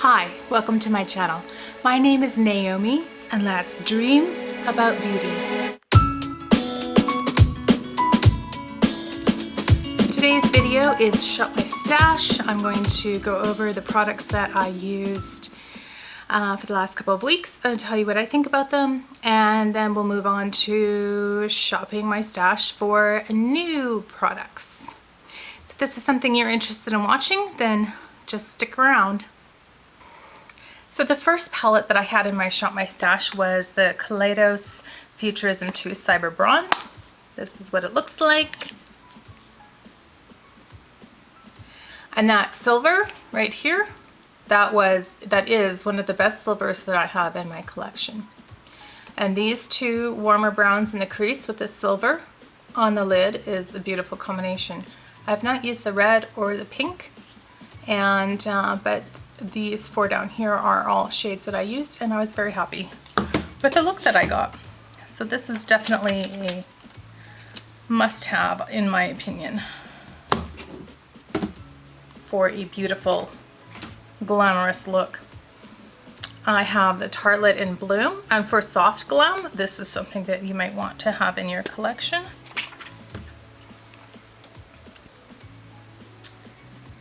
Hi, welcome to my channel. My name is Naomi and let's dream about beauty. Today's video is Shop My Stash. I'm going to go over the products that I used for the last couple of weeks and tell you what I think about them, and then we'll move on to shopping my stash for new products. So if this is something you're interested in watching, then just stick around. So the first palette that I had in my Shop My Stash was the Kaleidos Futurism 2 Cyber Bronze. This is what it looks like. And that silver right here, that is one of the best silvers that I have in my collection. And these two warmer browns in the crease with the silver on the lid is a beautiful combination. I've not used the red or the pink, and but these four down here are all shades that I used, and I was very happy with the look that I got. So this is definitely a must-have in my opinion for a beautiful glamorous look. I have the Tartelette in Bloom, and for soft glam, this is something that you might want to have in your collection.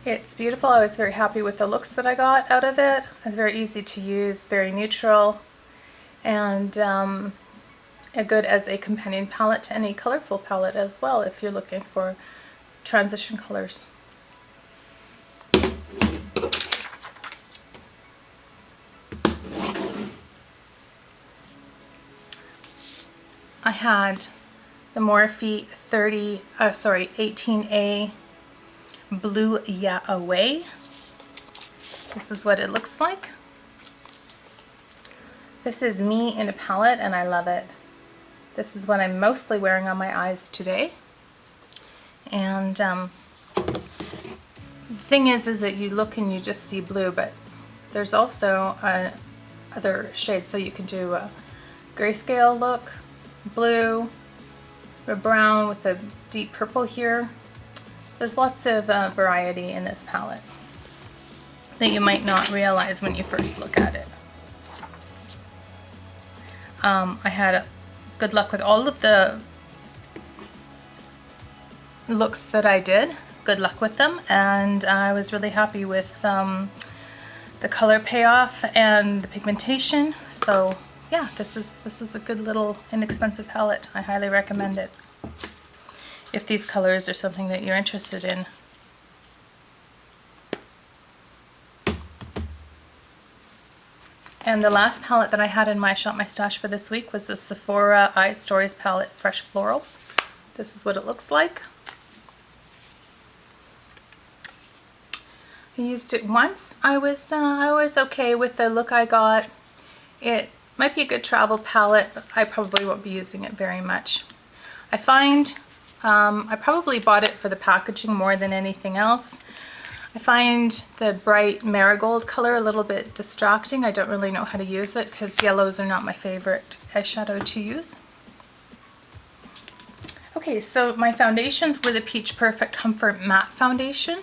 It's beautiful. I was very happy with the looks that I got out of it. It's very easy to use, very neutral, and good as a companion palette to any colorful palette as well if you're looking for transition colors. I had the Morphe 18A Blue Ya Away. This is what it looks like. This is me in a palette and I love it. This is what I'm mostly wearing on my eyes today. And the thing is that you look and you just see blue, but there's also other shades, so you can do a grayscale look, blue, a brown with a deep purple here. There's lots of variety in this palette that you might not realize when you first look at it. I had good luck with all of the looks that I did. Good luck with them, and I was really happy with the color payoff and the pigmentation. So yeah, this was a good little inexpensive palette. I highly recommend it if these colors are something that you're interested in. And the last palette that I had in my Shop My Stash for this week was the Sephora Eye Stories palette, Fresh Florals. This is what it looks like. I used it once. I was okay with the look I got. It might be a good travel palette, but I probably won't be using it very much. I find I probably bought it for the packaging more than anything else. I find the bright marigold color a little bit distracting. I don't really know how to use it because yellows are not my favorite eyeshadow to use. Okay, so my foundations were the Peach Perfect Comfort Matte Foundation.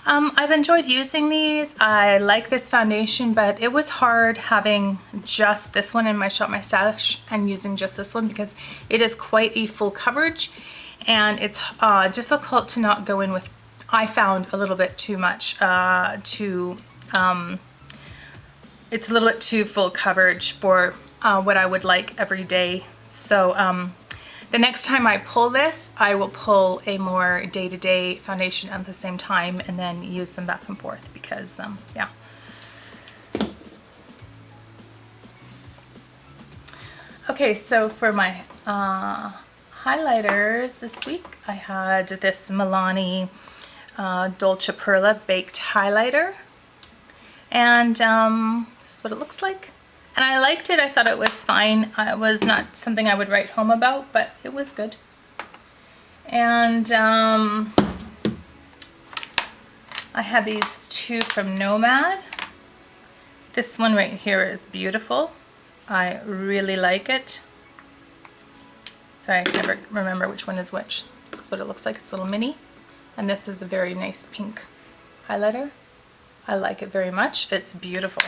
I've enjoyed using these. I like this foundation, but it was hard having just this one in my Shop My Stash and using just this one because it is quite a full coverage, and it's difficult to not go in with, I found, a little bit too much it's a little bit too full coverage for what I would like every day. So the next time I pull this, I will pull a more day-to-day foundation at the same time and then use them back and forth because, yeah. Okay, so for my highlighters this week, I had this Milani Dolce Perla Baked Highlighter. And this is what it looks like. And I liked it. I thought it was fine. It was not something I would write home about, but it was good. And I had these two from Nomad. This one right here is beautiful. I really like it. Sorry, I can never remember which one is which. This is what it looks like. It's a little mini. And this is a very nice pink highlighter. I like it very much. It's beautiful.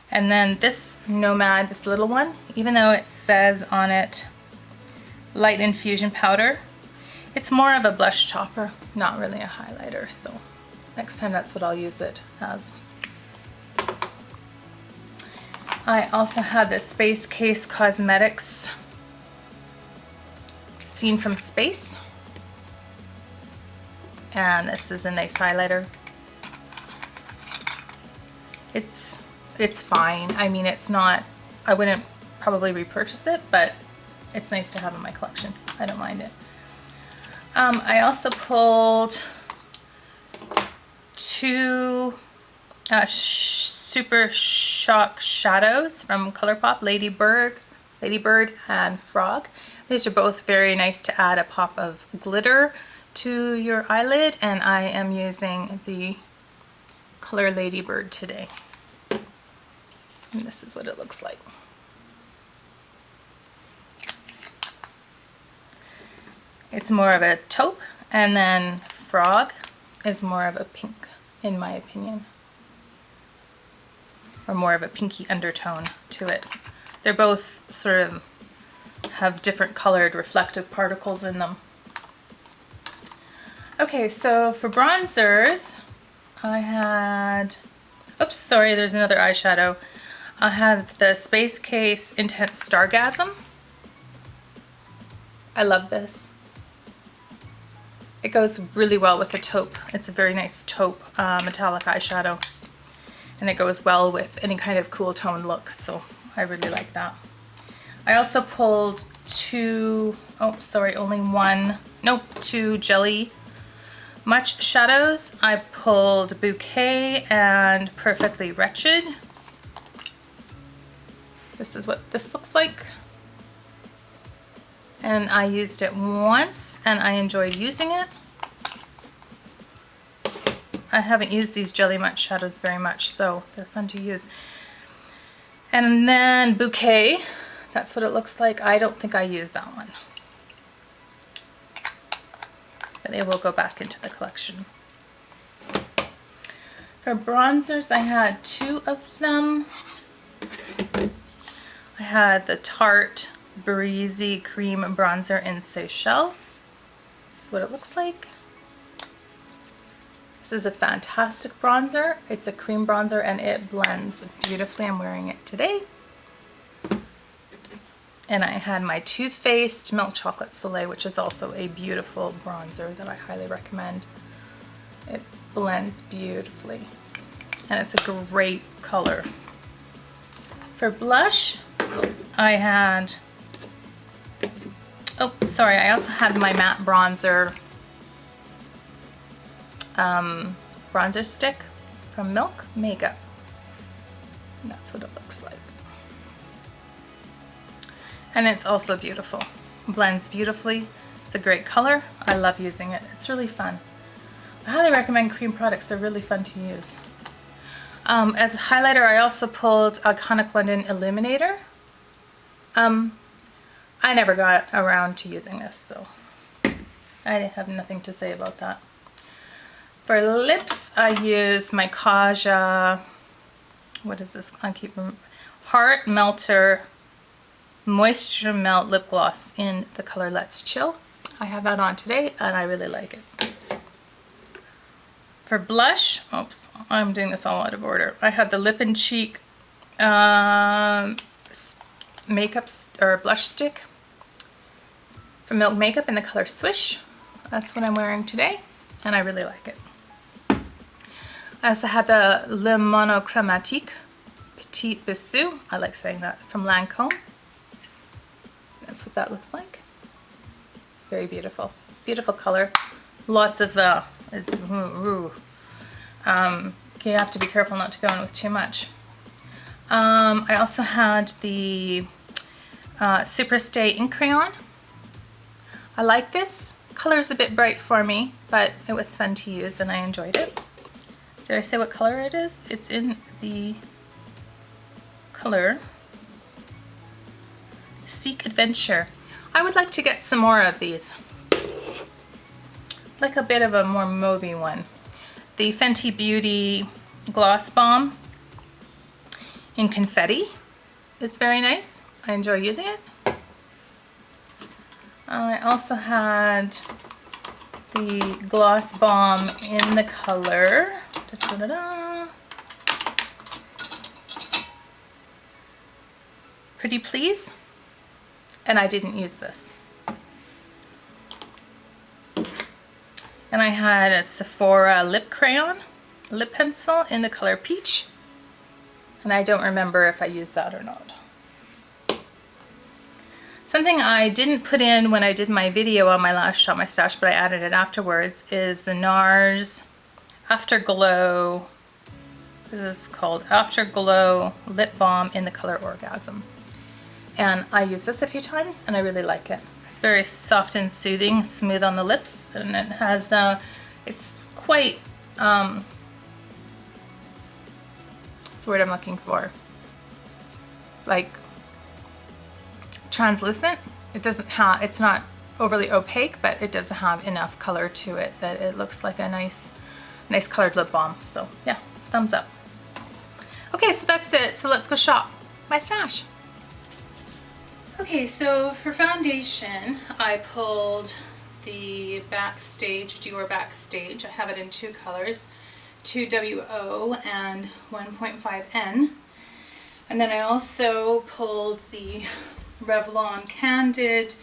And then this Nomad, this little one, even though it says on it Light Infusion Powder, it's more of a blush topper, not really a highlighter. So next time that's what I'll use it as. I also had the Space Case Cosmetics Scene from Space. And this is a nice highlighter. It's fine. I mean, it's not, I wouldn't probably repurchase it, but it's nice to have in my collection. I don't mind it. I also pulled two Super Shock Shadows from ColourPop, Ladybird and Frog. These are both very nice to add a pop of glitter to your eyelid, and I am using the color Ladybird today. And this is what it looks like. It's more of a taupe, and then Frog is more of a pink, in my opinion. Or more of a pinky undertone to it. They're both sort of have different colored reflective particles in them. Okay, so for bronzers, I had, oops, sorry, there's another eyeshadow. I had the Space Case Intense Stargasm. I love this. It goes really well with the taupe. It's a very nice taupe metallic eyeshadow. And it goes well with any kind of cool tone look, so I really like that. I also pulled two Jelly Much shadows. I pulled Bouquet and Perfectly Wretched. This is what this looks like. And I used it once and I enjoyed using it. I haven't used these Jelly Much shadows very much, so they're fun to use. And then Bouquet, that's what it looks like. I don't think I used that one, but it will go back into the collection. For bronzers, I had two of them. I had the Tarte Breezy Cream Bronzer in Seychelles. This is what it looks like. This is a fantastic bronzer. It's a cream bronzer and it blends beautifully. I'm wearing it today. And I had my Too Faced Milk Chocolate Soleil, which is also a beautiful bronzer that I highly recommend. It blends beautifully and it's a great color. For blush, I had, oh sorry, I also had my matte bronzer bronzer stick from Milk Makeup. And that's what it looks like. And it's also beautiful. Blends beautifully. It's a great color. I love using it. It's really fun. I highly recommend cream products. They're really fun to use. As a highlighter, I also pulled Iconic London Illuminator. I never got around to using this, so I have nothing to say about that. For lips, I use my Kaja, what is this? I keep remembering. Heart Melter Moisture Melt Lip Gloss in the color Let's Chill. I have that on today and I really like it. For blush, oops, I'm doing this all out of order. I had the Lip and Cheek makeup or blush stick from Milk Makeup in the color Swish. That's what I'm wearing today and I really like it. I also had the Le Monochromatique Petit Bisou, I like saying that, from Lancome. That's what that looks like. It's very beautiful. Beautiful color. Lots of, you have to be careful not to go in with too much. I also had the Superstay Ink Crayon. I like this. Color's a bit bright for me, but it was fun to use and I enjoyed it. Did I say what color it is? It's in the color Seek Adventure. I would like to get some more of these. Like a bit of a more mauvey one. the Fenty Beauty Gloss Bomb in Confetti. It's very nice. I enjoy using it. I also had the Gloss Bomb in the color Pretty Please, and I didn't use this. And I had a Sephora lip crayon, lip pencil in the color Peach, and I don't remember if I used that or not. Something I didn't put in when I did my video on my last Shop My Stash, but I added it afterwards, is the NARS Afterglow. This is called Afterglow Lip Balm in the color Orgasm. And I use this a few times and I really like it. It's very soft and soothing, smooth on the lips, and it has, it's quite, what's the word I'm looking for? Like translucent. It doesn't have, it's not overly opaque, but it does have enough color to it that it looks like a nice colored lip balm. So yeah, thumbs up. Okay, so that's it. So let's go shop my stash. Okay, so for foundation, I pulled the Backstage, Dior Backstage. I have it in two colors, 2WO and 1.5N. And then I also pulled the Revlon Candid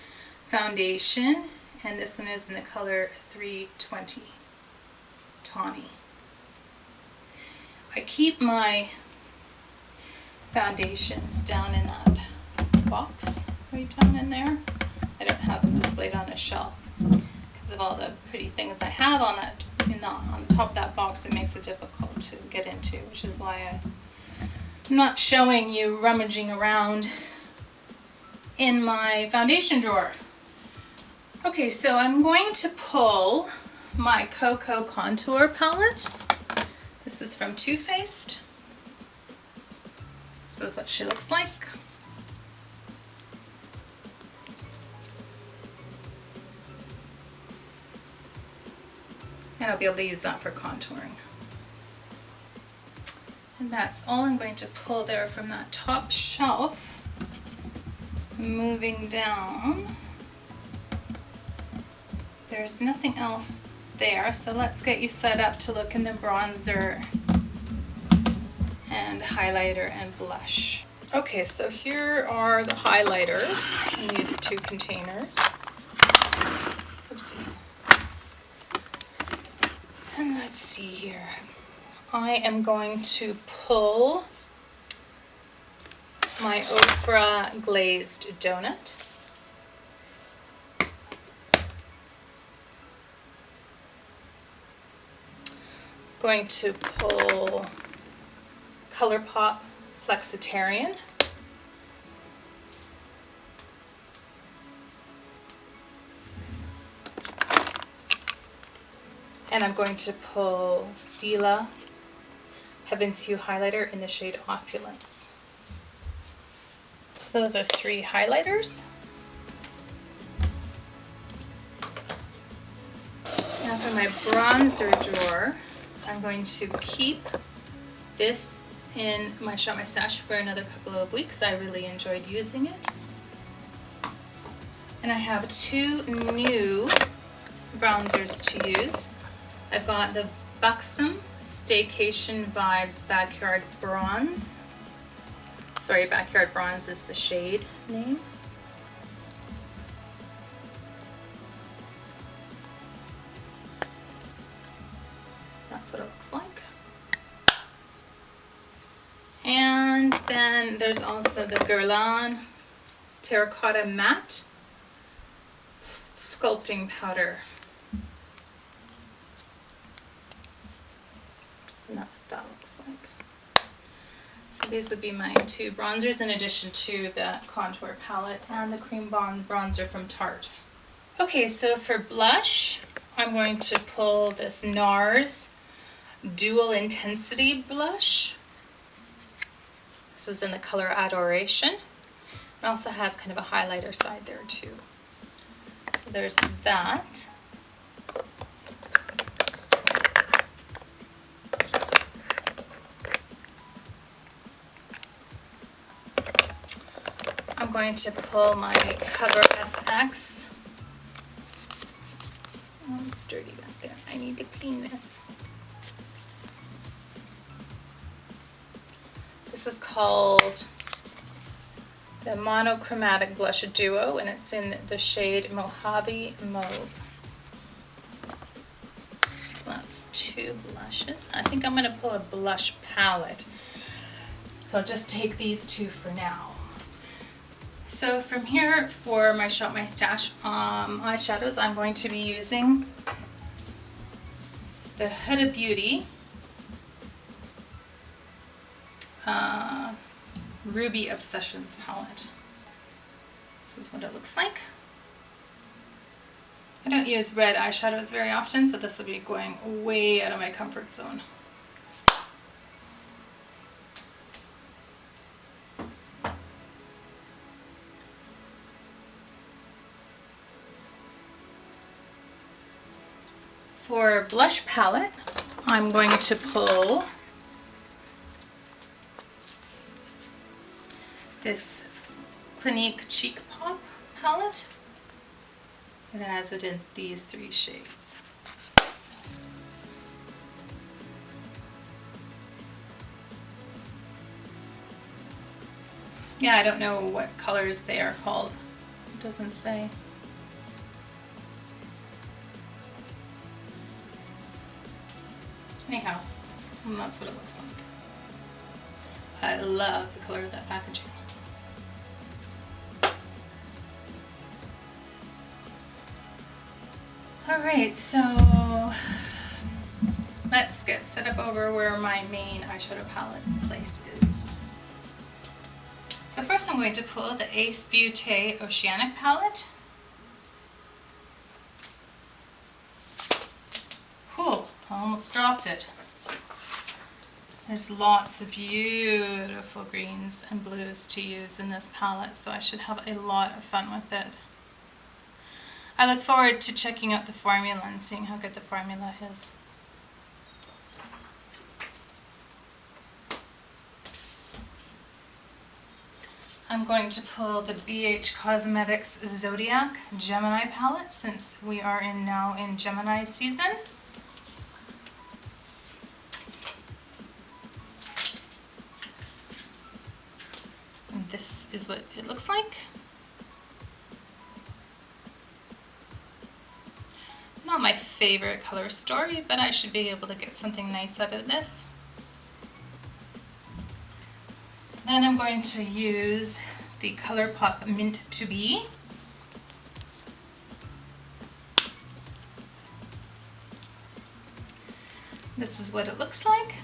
foundation, and this one is in the color 320 Tawny. I keep my foundations down in that box right down in there. I don't have them displayed on a shelf because of all the pretty things I have on that on the top of that box. It makes it difficult to get into, which is why I'm not showing you rummaging around in my foundation drawer. Okay, so I'm going to pull my Cocoa Contour palette. This is from Too Faced. This is what she looks like. And I'll be able to use that for contouring. And that's all I'm going to pull there from that top shelf. Moving down, there's nothing else there, so let's get you set up to look in the bronzer and highlighter and blush. Okay, so here are the highlighters in these two containers. Oopsies. And let's see here. I am going to pull my Ofra Glazed Donut. Going to pull ColourPop Flexitarian. And I'm going to pull Stila Heaven's Hue Highlighter in the shade Opulence. So those are three highlighters. Now for my bronzer drawer, I'm going to keep this in my Shop My Stash for another couple of weeks. I really enjoyed using it. And I have two new bronzers to use. I've got the Buxom Staycation Vibes Backyard Bronze. Sorry, Backyard Bronze is the shade name. That's what it looks like. And then there's also the Guerlain Terracotta Matte Sculpting Powder. And that's what that looks like. So these would be my two bronzers in addition to the contour palette and the Cream Bond bronzer from Tarte. Okay, so for blush, I'm going to pull this NARS Dual Intensity Blush. This is in the color Adoration. It also has kind of a highlighter side there too. So there's that. going to pull my Cover FX. Oh, it's dirty back there. I need to clean this. This is called the Monochromatic Blush Duo, and it's in the shade Mojave Mauve. That's 2 blushes. I think I'm going to pull a blush palette. So I'll just take these 2 for now. So from here, for my Shop My Stash eyeshadows, I'm going to be using the Huda Beauty Ruby Obsessions palette. This is what it looks like. I don't use red eyeshadows very often, so this will be going way out of my comfort zone. For blush palette, I'm going to pull this Clinique Cheek Pop palette. It has it in these 3 shades. Yeah, I don't know what colors they are called. It doesn't say. Anyhow, that's what it looks like. I love the color of that packaging. Alright, so let's get set up over where my main eyeshadow palette place is. So first I'm going to pull the Ace Beauté Oceanic palette. Whew, I almost dropped it. There's lots of beautiful greens and blues to use in this palette, so I should have a lot of fun with it. I look forward to checking out the formula and seeing how good the formula is. I'm going to pull the BH Cosmetics Zodiac Gemini palette, since we are now in Gemini season. And this is what it looks like. Not my favorite color story, but I should be able to get something nice out of this. Then I'm going to use the ColourPop Mint to Be. This is what it looks like.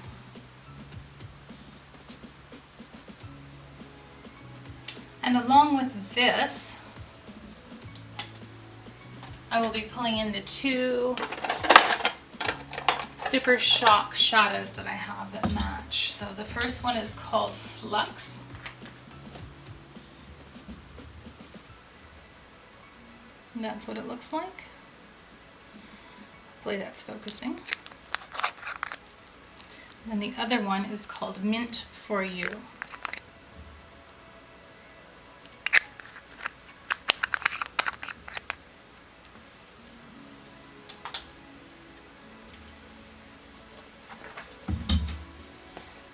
And along with this, I will be pulling in the 2 Super Shock shadows that I have that match. So the first one is called Flux. And that's what it looks like. Hopefully that's focusing. And then the other one is called Mint for You.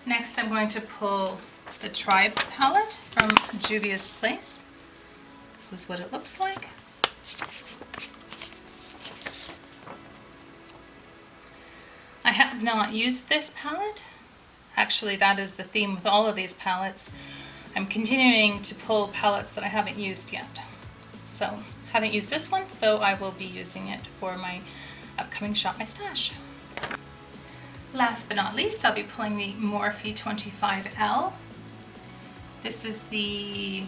Next I'm going to pull the Tribe palette from Juvia's Place. This is what it looks like. I have not used this palette. Actually, that is the theme with all of these palettes. I'm continuing to pull palettes that I haven't used yet. So, haven't used this one, so I will be using it for my upcoming Shop My Stash. Last but not least, I'll be pulling the Morphe 25L. This is the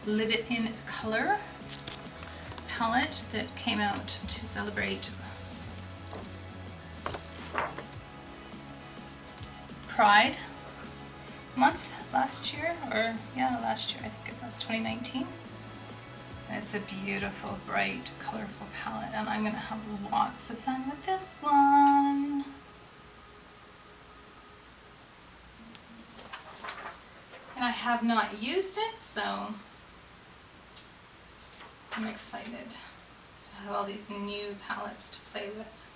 Live It In Color palette that came out to celebrate Pride month last year, or yeah, last year, I think it was 2019. And it's a beautiful, bright, colorful palette, and I'm going to have lots of fun with this one. And I have not used it, so I'm excited to have all these new palettes to play with.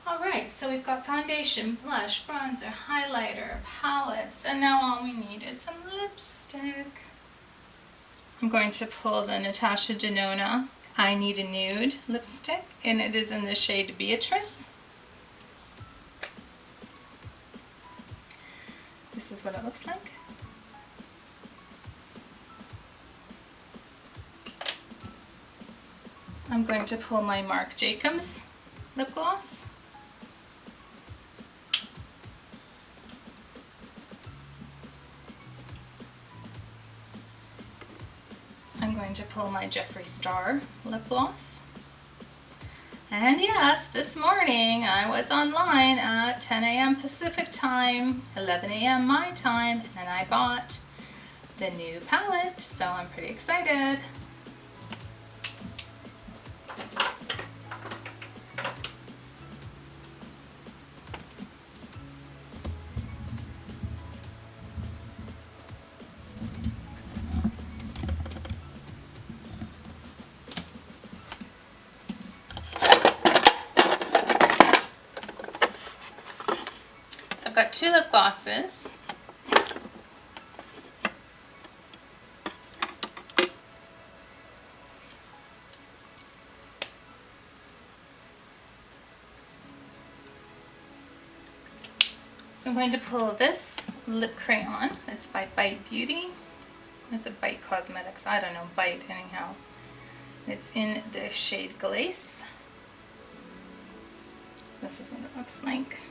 Alright, so we've got foundation, blush, bronzer, highlighter, palettes, and now all we need is some lipstick. I'm going to pull the Natasha Denona I Need a Nude lipstick, and it is in the shade Beatrice. This is what it looks like. I'm going to pull my Marc Jacobs lip gloss. I'm going to pull my Jeffree Star lip gloss. And yes, this morning I was online at 10 a.m. Pacific time, 11 a.m. my time, and I bought the new palette, so I'm pretty excited. I've got two lip glosses. So I'm going to pull this lip crayon. It's by Bite Beauty. It's a Bite Cosmetics. I don't know, Bite anyhow. It's in the shade Glace. This is what it looks like.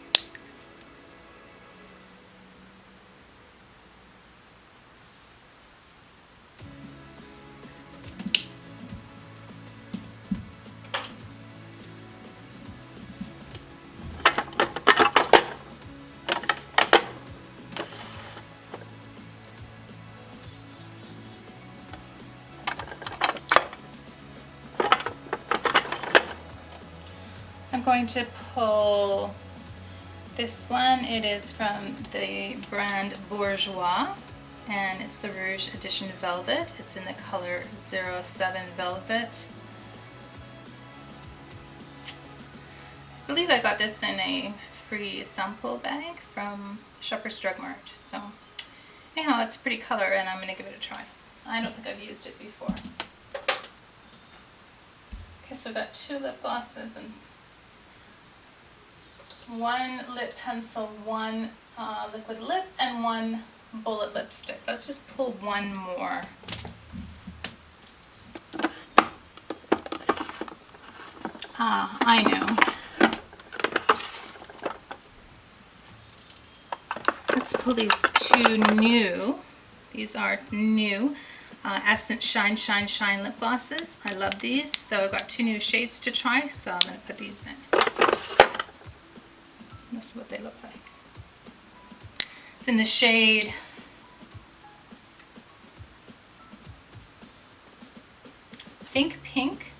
I'm going to pull this one. It is from the brand Bourjois, and it's the Rouge Edition Velvet. It's in the color 07 Velvet. I believe I got this in a free sample bag from Shoppers Drug Mart. So anyhow, it's a pretty color and I'm going to give it a try. I don't think I've used it before. Okay, so I've got two lip glosses and one lip pencil, one liquid lip, and one bullet lipstick. Let's just pull one more. I know. Let's pull these two new. These are new Essence Shine Shine Shine lip glosses. I love these. So I've got two new shades to try, so I'm going to put these in. This is what they look like. It's in the shade Think Pink.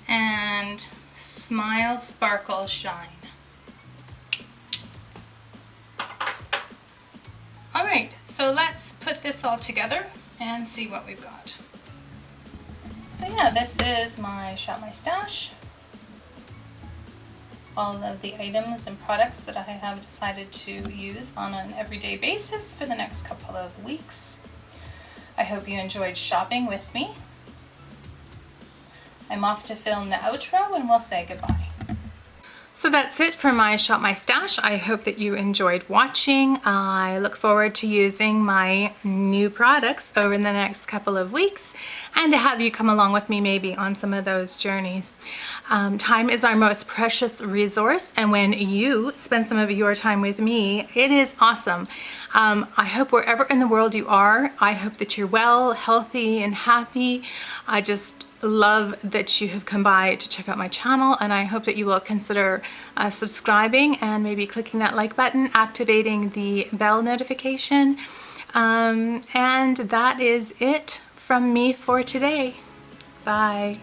And Smile Sparkle Shine. Alright, so let's put this all together and see what we've got. So yeah, this is my Shop My Stash. All of the items and products that I have decided to use on an everyday basis for the next couple of weeks. I hope you enjoyed shopping with me. I'm off to film the outro and we'll say goodbye. So that's it for my Shop My Stash. I hope that you enjoyed watching. I look forward to using my new products over the next couple of weeks and to have you come along with me maybe on some of those journeys. Time is our most precious resource, and when you spend some of your time with me, it is awesome. I hope wherever in the world you are, I hope that you're well, healthy, and happy. I just love that you have come by to check out my channel, and I hope that you will consider subscribing and maybe clicking that like button, activating the bell notification. And that is it from me for today. Bye.